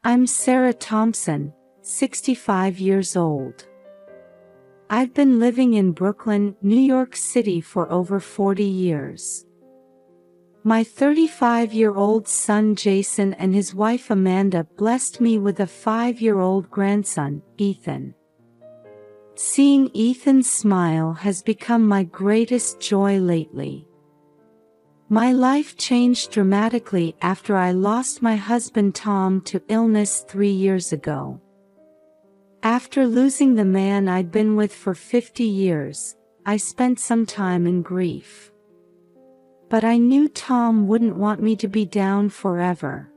I'm Sarah Thompson, 65 years old. I've been living in Brooklyn, New York City for over 40 years. My 35-year-old son Jason and his wife Amanda blessed me with a 5-year-old grandson, Ethan. Seeing Ethan smile has become my greatest joy lately. My life changed dramatically after I lost my husband Tom to illness 3 years ago. After losing the man I'd been with for 50 years, I spent some time in grief. But I knew Tom wouldn't want me to be down forever.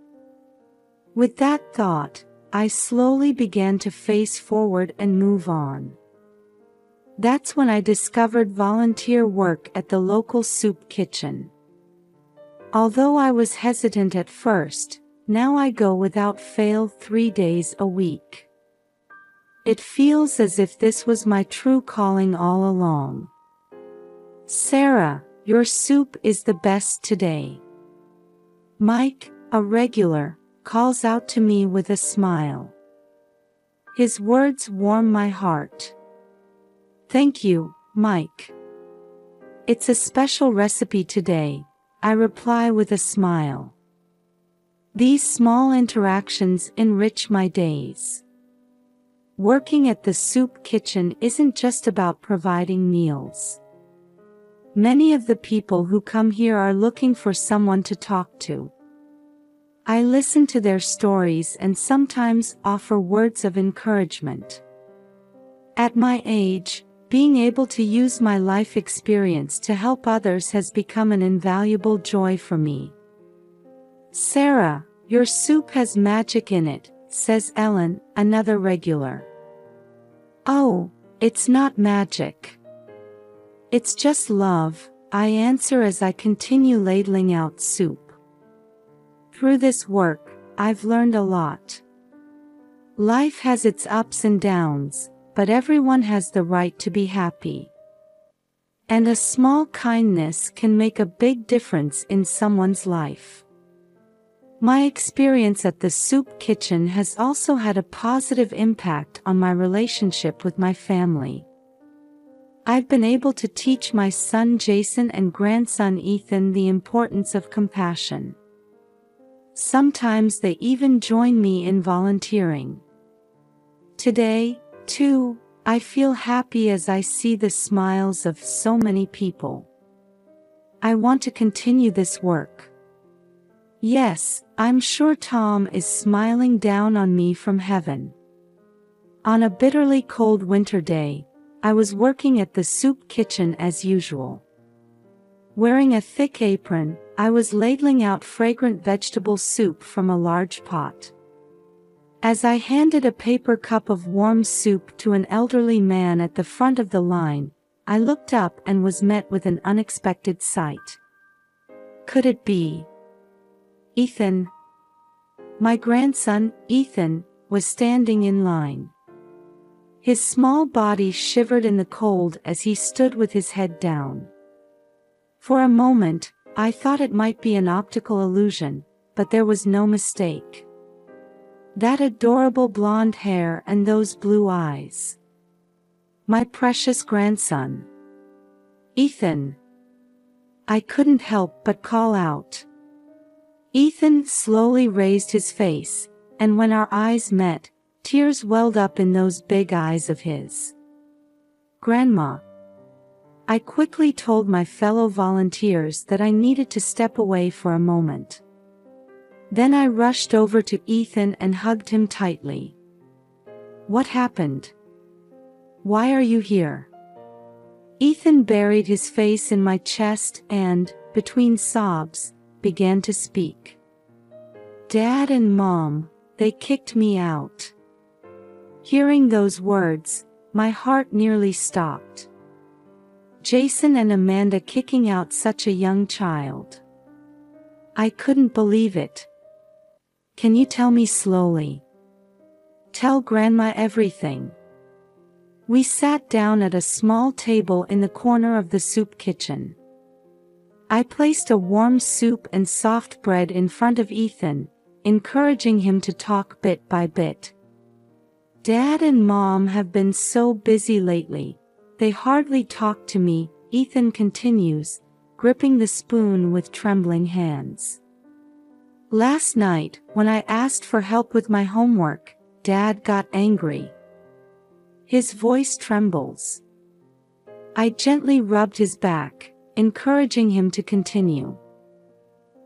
With that thought, I slowly began to face forward and move on. That's when I discovered volunteer work at the local soup kitchen. Although I was hesitant at first, now I go without fail 3 days a week. It feels as if this was my true calling all along. Sarah, your soup is the best today. Mike, a regular, calls out to me with a smile. His words warm my heart. Thank you, Mike. It's a special recipe today, I reply with a smile. These small interactions enrich my days. Working at the soup kitchen isn't just about providing meals. Many of the people who come here are looking for someone to talk to. I listen to their stories and sometimes offer words of encouragement. At my age, being able to use my life experience to help others has become an invaluable joy for me. Sarah, your soup has magic in it, says Ellen, another regular. Oh, it's not magic. It's just love, I answer as I continue ladling out soup. Through this work, I've learned a lot. Life has its ups and downs, but everyone has the right to be happy. And a small kindness can make a big difference in someone's life. My experience at the soup kitchen has also had a positive impact on my relationship with my family. I've been able to teach my son Jason and grandson Ethan the importance of compassion. Sometimes they even join me in volunteering. Today, too, I feel happy as I see the smiles of so many people. I want to continue this work. Yes, I'm sure Tom is smiling down on me from heaven. On a bitterly cold winter day, I was working at the soup kitchen as usual. Wearing a thick apron, I was ladling out fragrant vegetable soup from a large pot. As I handed a paper cup of warm soup to an elderly man at the front of the line, I looked up and was met with an unexpected sight. Could it be Ethan? My grandson, Ethan, was standing in line. His small body shivered in the cold as he stood with his head down. For a moment, I thought it might be an optical illusion, but there was no mistake. That adorable blonde hair and those blue eyes. My precious grandson. Ethan. I couldn't help but call out. Ethan slowly raised his face, and when our eyes met, tears welled up in those big eyes of his. Grandma. I quickly told my fellow volunteers that I needed to step away for a moment. Then I rushed over to Ethan and hugged him tightly. What happened? Why are you here? Ethan buried his face in my chest and, between sobs, began to speak. Dad and Mom, they kicked me out. Hearing those words, my heart nearly stopped. Jason and Amanda kicking out such a young child. I couldn't believe it. Can you tell me slowly? Tell Grandma everything. We sat down at a small table in the corner of the soup kitchen. I placed a warm soup and soft bread in front of Ethan, encouraging him to talk bit by bit. Dad and Mom have been so busy lately, they hardly talk to me, Ethan continues, gripping the spoon with trembling hands. Last night, when I asked for help with my homework, Dad got angry. His voice trembles. I gently rubbed his back, encouraging him to continue.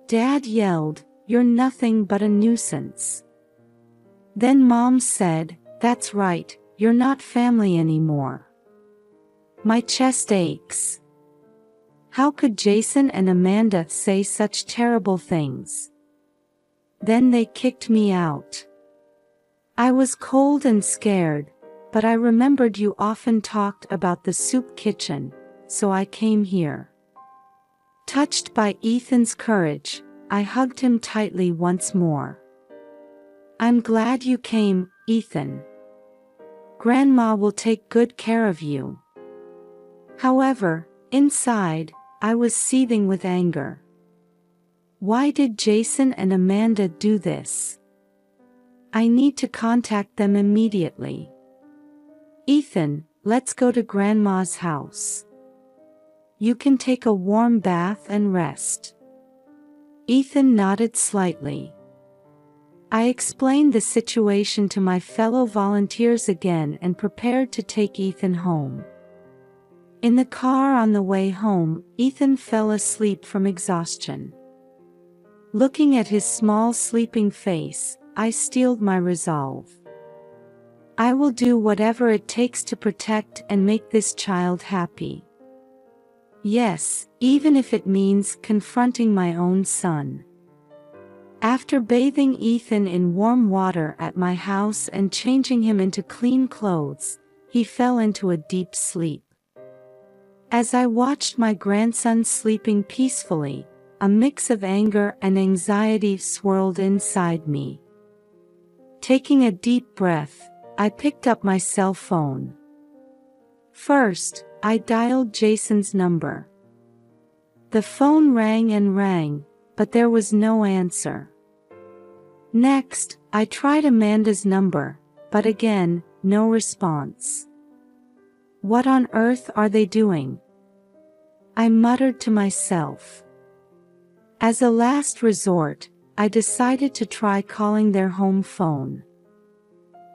Dad yelled, "You're nothing but a nuisance." Then Mom said, "That's right, you're not family anymore." My chest aches. How could Jason and Amanda say such terrible things? Then they kicked me out. I was cold and scared, but I remembered you often talked about the soup kitchen, so I came here. Touched by Ethan's courage, I hugged him tightly once more. I'm glad you came, Ethan. Grandma will take good care of you. However, inside, I was seething with anger. Why did Jason and Amanda do this? I need to contact them immediately. Ethan, let's go to Grandma's house. You can take a warm bath and rest. Ethan nodded slightly. I explained the situation to my fellow volunteers again and prepared to take Ethan home. In the car on the way home, Ethan fell asleep from exhaustion. Looking at his small sleeping face, I steeled my resolve. I will do whatever it takes to protect and make this child happy. Yes, even if it means confronting my own son. After bathing Ethan in warm water at my house and changing him into clean clothes, he fell into a deep sleep. As I watched my grandson sleeping peacefully, a mix of anger and anxiety swirled inside me. Taking a deep breath, I picked up my cell phone. First, I dialed Jason's number. The phone rang and rang, but there was no answer. Next, I tried Amanda's number, but again, no response. What on earth are they doing? I muttered to myself. As a last resort, I decided to try calling their home phone.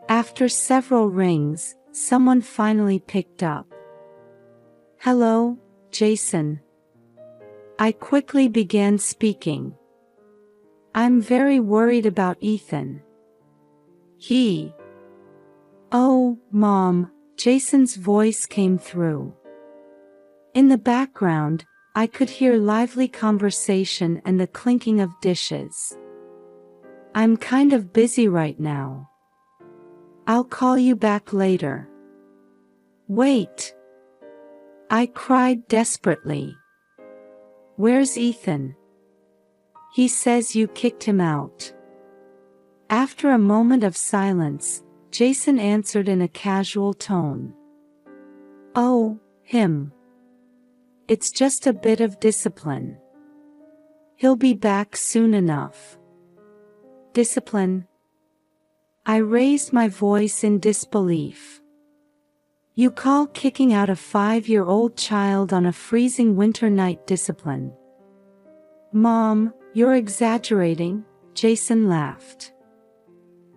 After several rings, someone finally picked up. Hello, Jason. I quickly began speaking. I'm very worried about Ethan. Oh, Mom, Jason's voice came through. In the background, I could hear lively conversation and the clinking of dishes. I'm kind of busy right now. I'll call you back later. Wait. I cried desperately. Where's Ethan? He says you kicked him out. After a moment of silence, Jason answered in a casual tone. Oh, him. It's just a bit of discipline. He'll be back soon enough. Discipline? I raised my voice in disbelief. You call kicking out a 5-year-old child on a freezing winter night discipline? Mom, you're exaggerating, Jason laughed.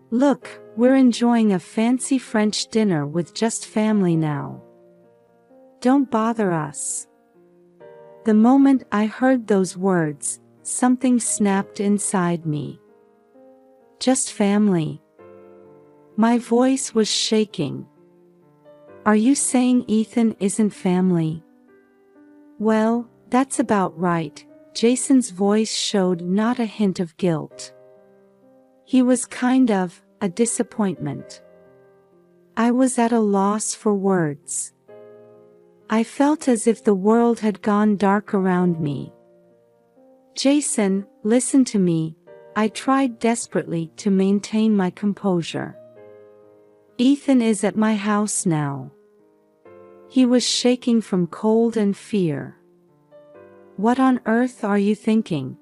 Look, we're enjoying a fancy French dinner with just family now. Don't bother us. The moment I heard those words, something snapped inside me. Just family. My voice was shaking. Are you saying Ethan isn't family? Well, that's about right. Jason's voice showed not a hint of guilt. He was kind of a disappointment. I was at a loss for words. I felt as if the world had gone dark around me. Jason, listen to me. I tried desperately to maintain my composure. Ethan is at my house now. He was shaking from cold and fear. What on earth are you thinking?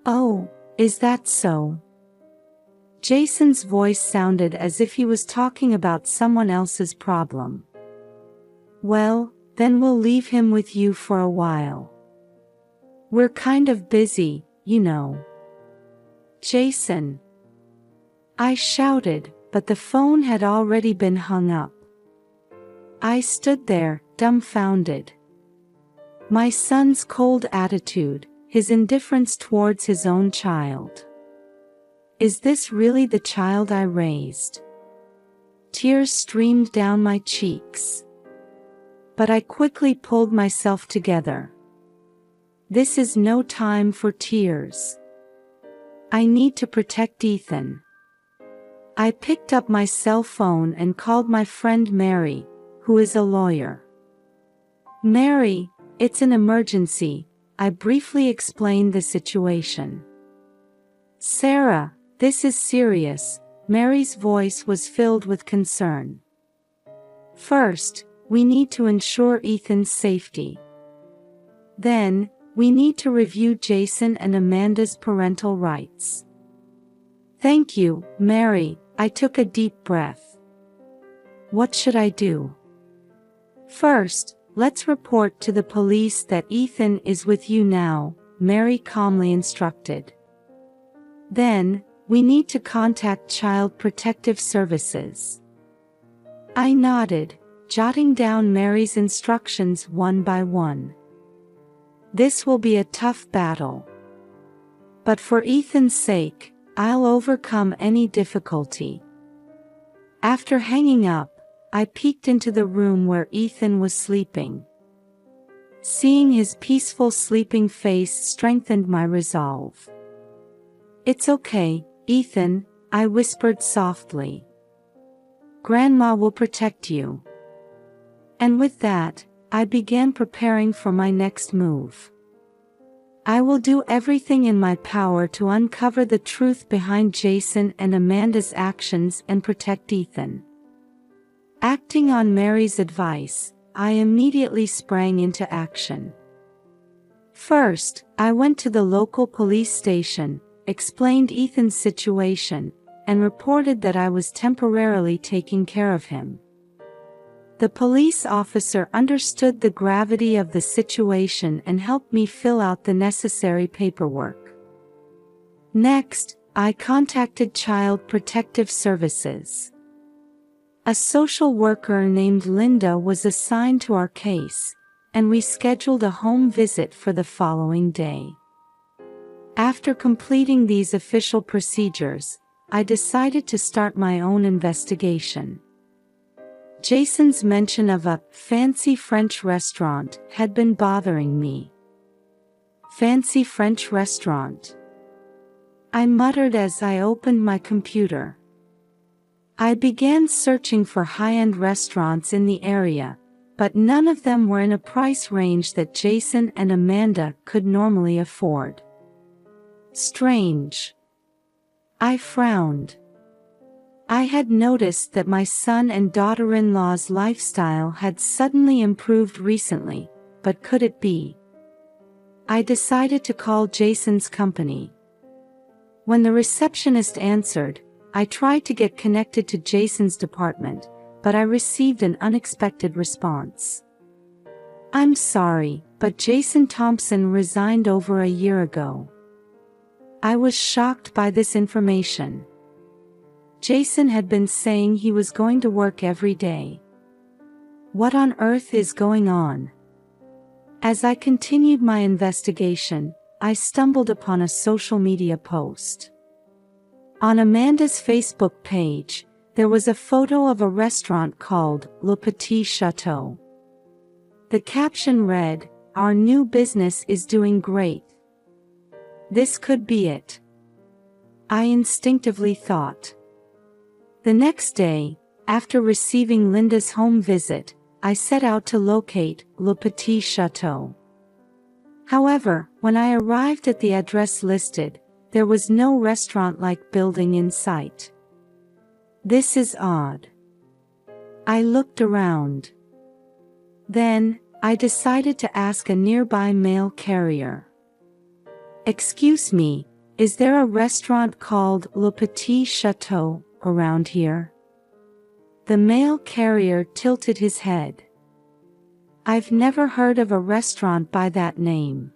Oh, Is that so? Jason's voice sounded as if he was talking about someone else's problem. Well, then we'll leave him with you for a while. We're kind of busy, you know. Jason. I shouted, but the phone had already been hung up. I stood there, dumbfounded. My son's cold attitude, his indifference towards his own child. Is this really the child I raised? Tears streamed down my cheeks. But I quickly pulled myself together. This is no time for tears. I need to protect Ethan. I picked up my cell phone and called my friend Mary, who is a lawyer. Mary, it's an emergency, I briefly explained the situation. Sarah, this is serious, Mary's voice was filled with concern. First, we need to ensure Ethan's safety. Then, we need to review Jason and Amanda's parental rights. Thank you, Mary, I took a deep breath. What should I do? First, let's report to the police that Ethan is with you now, Mary calmly instructed. Then, we need to contact Child Protective Services. I nodded, jotting down Mary's instructions one by one. This will be a tough battle. But for Ethan's sake, I'll overcome any difficulty. After hanging up, I peeked into the room where Ethan was sleeping. Seeing his peaceful sleeping face strengthened my resolve. It's okay, Ethan, I whispered softly. Grandma will protect you. And with that, I began preparing for my next move. I will do everything in my power to uncover the truth behind Jason and Amanda's actions and protect Ethan. Acting on Mary's advice, I immediately sprang into action. First, I went to the local police station, explained Ethan's situation, and reported that I was temporarily taking care of him. The police officer understood the gravity of the situation and helped me fill out the necessary paperwork. Next, I contacted Child Protective Services. A social worker named Linda was assigned to our case, and we scheduled a home visit for the following day. After completing these official procedures, I decided to start my own investigation. Jason's mention of a fancy French restaurant had been bothering me. Fancy French restaurant? I muttered as I opened my computer. I began searching for high-end restaurants in the area, but none of them were in a price range that Jason and Amanda could normally afford. Strange. I frowned. I had noticed that my son and daughter-in-law's lifestyle had suddenly improved recently, but could it be? I decided to call Jason's company. When the receptionist answered, I tried to get connected to Jason's department, but I received an unexpected response. I'm sorry, but Jason Thompson resigned over a year ago. I was shocked by this information. Jason had been saying he was going to work every day. What on earth is going on? As I continued my investigation, I stumbled upon a social media post. On Amanda's Facebook page, there was a photo of a restaurant called Le Petit Chateau. The caption read, "Our new business is doing great." This could be it. I instinctively thought. The next day, after receiving Linda's home visit, I set out to locate Le Petit Chateau. However, when I arrived at the address listed, there was no restaurant-like building in sight. This is odd. I looked around. Then, I decided to ask a nearby mail carrier. "Excuse me, Is there a restaurant called Le Petit Chateau around here? The mail carrier tilted his head. I've never heard of a restaurant by that name.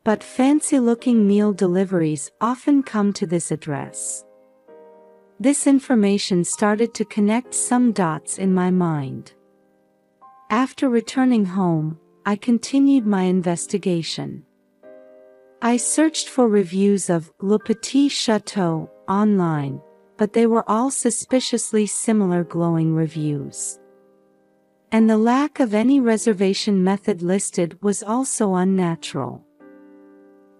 But fancy-looking meal deliveries often come to this address. This information started to connect some dots in my mind. After returning home, I continued my investigation. I searched for reviews of Le Petit Chateau online, but they were all suspiciously similar glowing reviews. And the lack of any reservation method listed was also unnatural.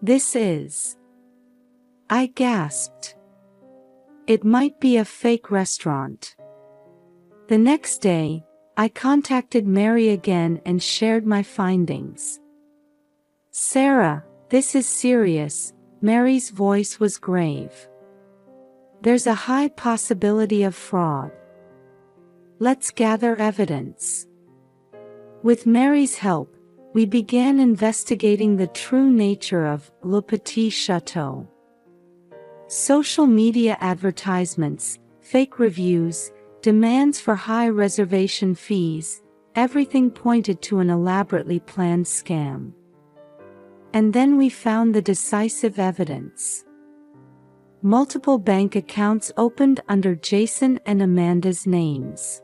This is... I gasped. It might be a fake restaurant. The next day, I contacted Mary again and shared my findings. Sarah, this is serious. Mary's voice was grave. There's a high possibility of fraud. Let's gather evidence. With Mary's help, we began investigating the true nature of Le Petit Chateau. Social media advertisements, fake reviews, demands for high reservation fees, everything pointed to an elaborately planned scam. And then we found the decisive evidence. Multiple bank accounts opened under Jason and Amanda's names.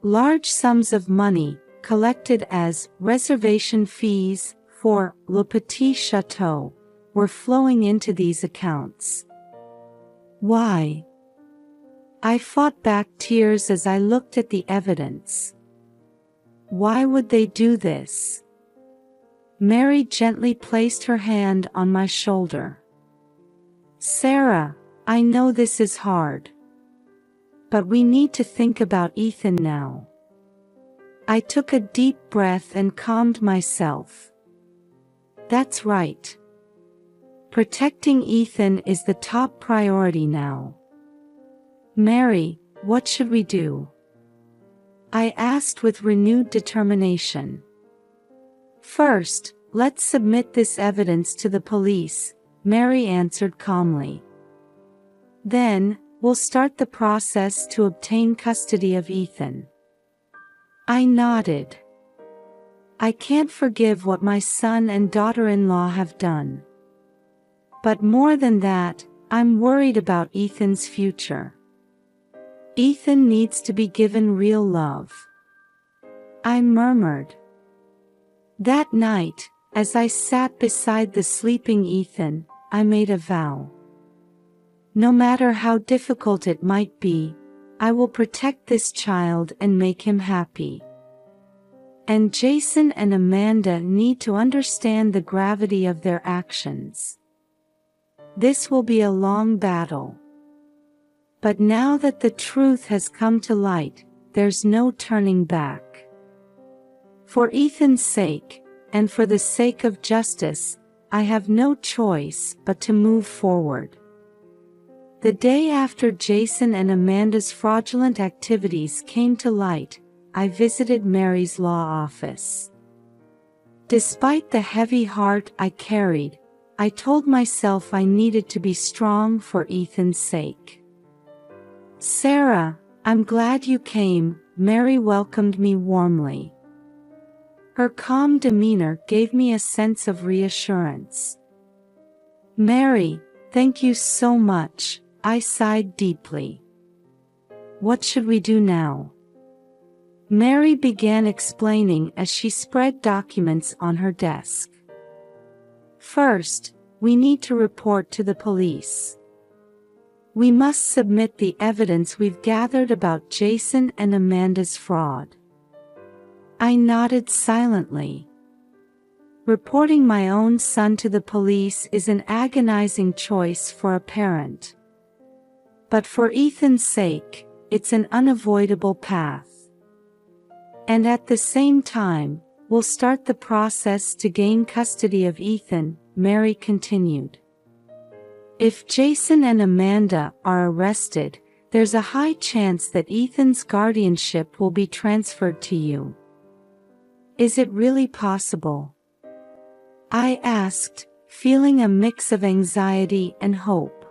Large sums of money, collected as reservation fees for Le Petit Chateau, were flowing into these accounts. Why? I fought back tears as I looked at the evidence. Why would they do this? Mary gently placed her hand on my shoulder. Sarah, I know this is hard. But we need to think about Ethan now. I took a deep breath and calmed myself. That's right. Protecting Ethan is the top priority now. Mary, what should we do? I asked with renewed determination. First, let's submit this evidence to the police, Mary answered calmly. Then, we'll start the process to obtain custody of Ethan. I nodded. I can't forgive what my son and daughter-in-law have done. But more than that, I'm worried about Ethan's future. Ethan needs to be given real love. I murmured. That night, as I sat beside the sleeping Ethan, I made a vow. No matter how difficult it might be, I will protect this child and make him happy. And Jason and Amanda need to understand the gravity of their actions. This will be a long battle. But now that the truth has come to light, there's no turning back. For Ethan's sake, and for the sake of justice, I have no choice but to move forward. The day after Jason and Amanda's fraudulent activities came to light, I visited Mary's law office. Despite the heavy heart I carried, I told myself I needed to be strong for Ethan's sake. Sarah, I'm glad you came, Mary welcomed me warmly. Her calm demeanor gave me a sense of reassurance. Mary, thank you so much, I sighed deeply. What should we do now? Mary began explaining as she spread documents on her desk. First, we need to report to the police. We must submit the evidence we've gathered about Jason and Amanda's fraud. I nodded silently. Reporting my own son to the police is an agonizing choice for a parent. But for Ethan's sake, it's an unavoidable path. And at the same time, we'll start the process to gain custody of Ethan, Mary continued. If Jason and Amanda are arrested, there's a high chance that Ethan's guardianship will be transferred to you. Is it really possible? I asked, feeling a mix of anxiety and hope.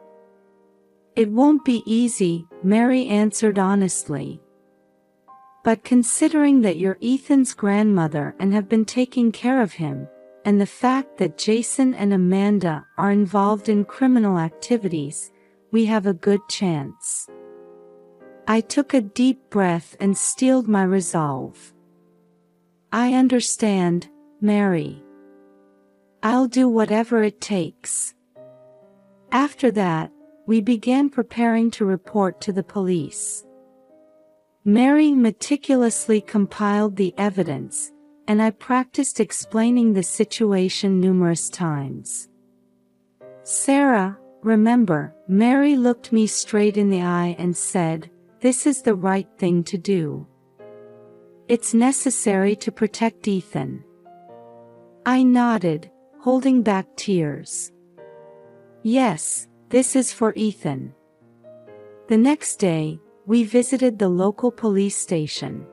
"It won't be easy," Mary answered honestly. "But considering that you're Ethan's grandmother and have been taking care of him, and the fact that Jason and Amanda are involved in criminal activities, we have a good chance." I took a deep breath and steeled my resolve. "I understand, Mary. I'll do whatever it takes." After that, we began preparing to report to the police. Mary meticulously compiled the evidence, and I practiced explaining the situation numerous times. "Sarah, remember," Mary looked me straight in the eye and said, "this is the right thing to do. It's necessary to protect Ethan." I nodded, holding back tears. "Yes, this is for Ethan." The next day, we visited the local police station.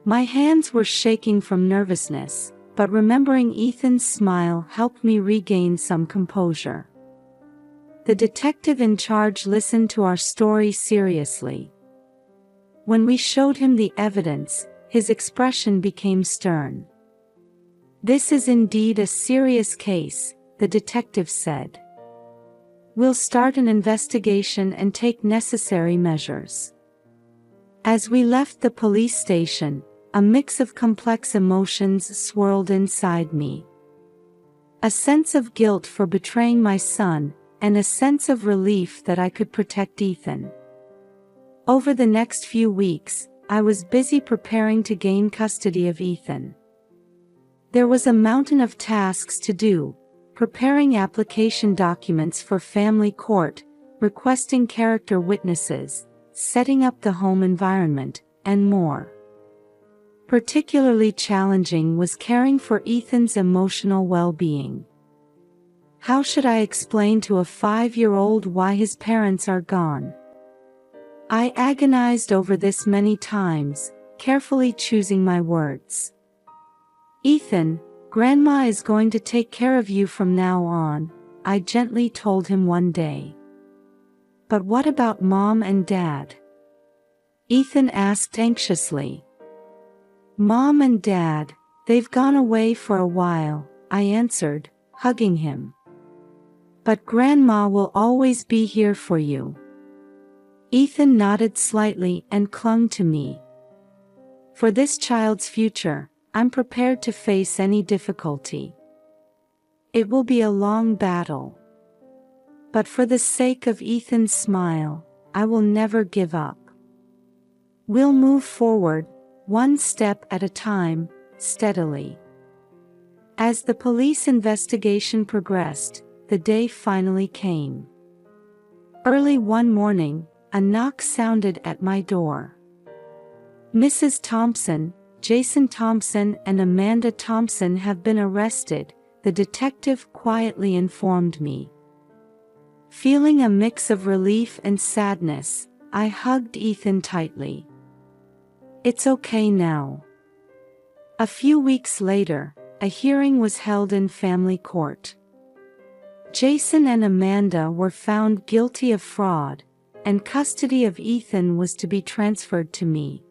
My hands were shaking from nervousness, but remembering Ethan's smile helped me regain some composure. The detective in charge listened to our story seriously. When we showed him the evidence, his expression became stern. "This is indeed a serious case," the detective said. "We'll start an investigation and take necessary measures." As we left the police station, a mix of complex emotions swirled inside me. A sense of guilt for betraying my son, and a sense of relief that I could protect Ethan. Over the next few weeks, I was busy preparing to gain custody of Ethan. There was a mountain of tasks to do: preparing application documents for family court, requesting character witnesses, setting up the home environment, and more. Particularly challenging was caring for Ethan's emotional well-being. How should I explain to a 5-year-old why his parents are gone? I agonized over this many times, carefully choosing my words. "Ethan, Grandma is going to take care of you from now on," I gently told him one day. "But what about Mom and Dad?" Ethan asked anxiously. "Mom and Dad, they've gone away for a while," I answered, hugging him. "But Grandma will always be here for you." Ethan nodded slightly and clung to me. For this child's future, I'm prepared to face any difficulty. It will be a long battle. But for the sake of Ethan's smile, I will never give up. We'll move forward, one step at a time, steadily. As the police investigation progressed, the day finally came. Early one morning, a knock sounded at my door. "Mrs. Thompson, Jason Thompson and Amanda Thompson have been arrested," the detective quietly informed me. Feeling a mix of relief and sadness, I hugged Ethan tightly. "It's okay now." A few weeks later, a hearing was held in family court. Jason and Amanda were found guilty of fraud, and custody of Ethan was to be transferred to me.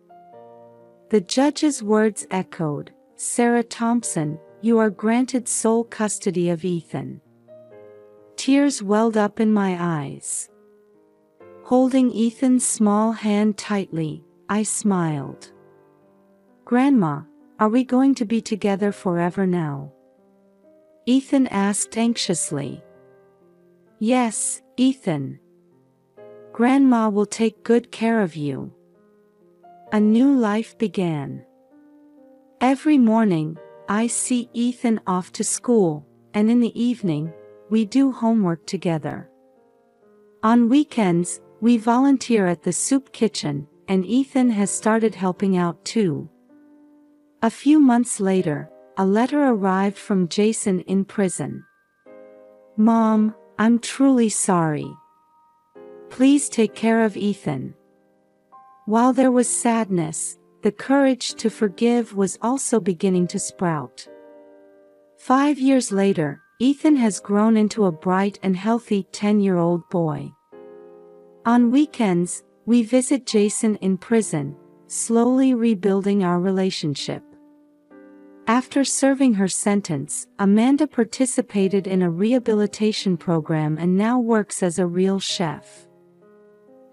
The judge's words echoed, "Sarah Thompson, you are granted sole custody of Ethan." Tears welled up in my eyes. Holding Ethan's small hand tightly, I smiled. "Grandma, are we going to be together forever now?" Ethan asked anxiously. "Yes, Ethan. Grandma will take good care of you." A new life began. Every morning, I see Ethan off to school, and in the evening, we do homework together. On weekends, we volunteer at the soup kitchen, and Ethan has started helping out too. A few months later, a letter arrived from Jason in prison. "Mom, I'm truly sorry. Please take care of Ethan." While there was sadness, the courage to forgive was also beginning to sprout. 5 years later, Ethan has grown into a bright and healthy 10-year-old boy. On weekends, we visit Jason in prison, slowly rebuilding our relationship. After serving her sentence, Amanda participated in a rehabilitation program and now works as a real chef.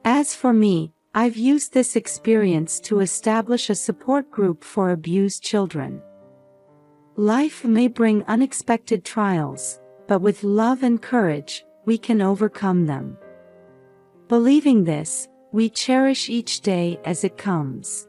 As for me, I've used this experience to establish a support group for abused children. Life may bring unexpected trials, but with love and courage, we can overcome them. Believing this, we cherish each day as it comes.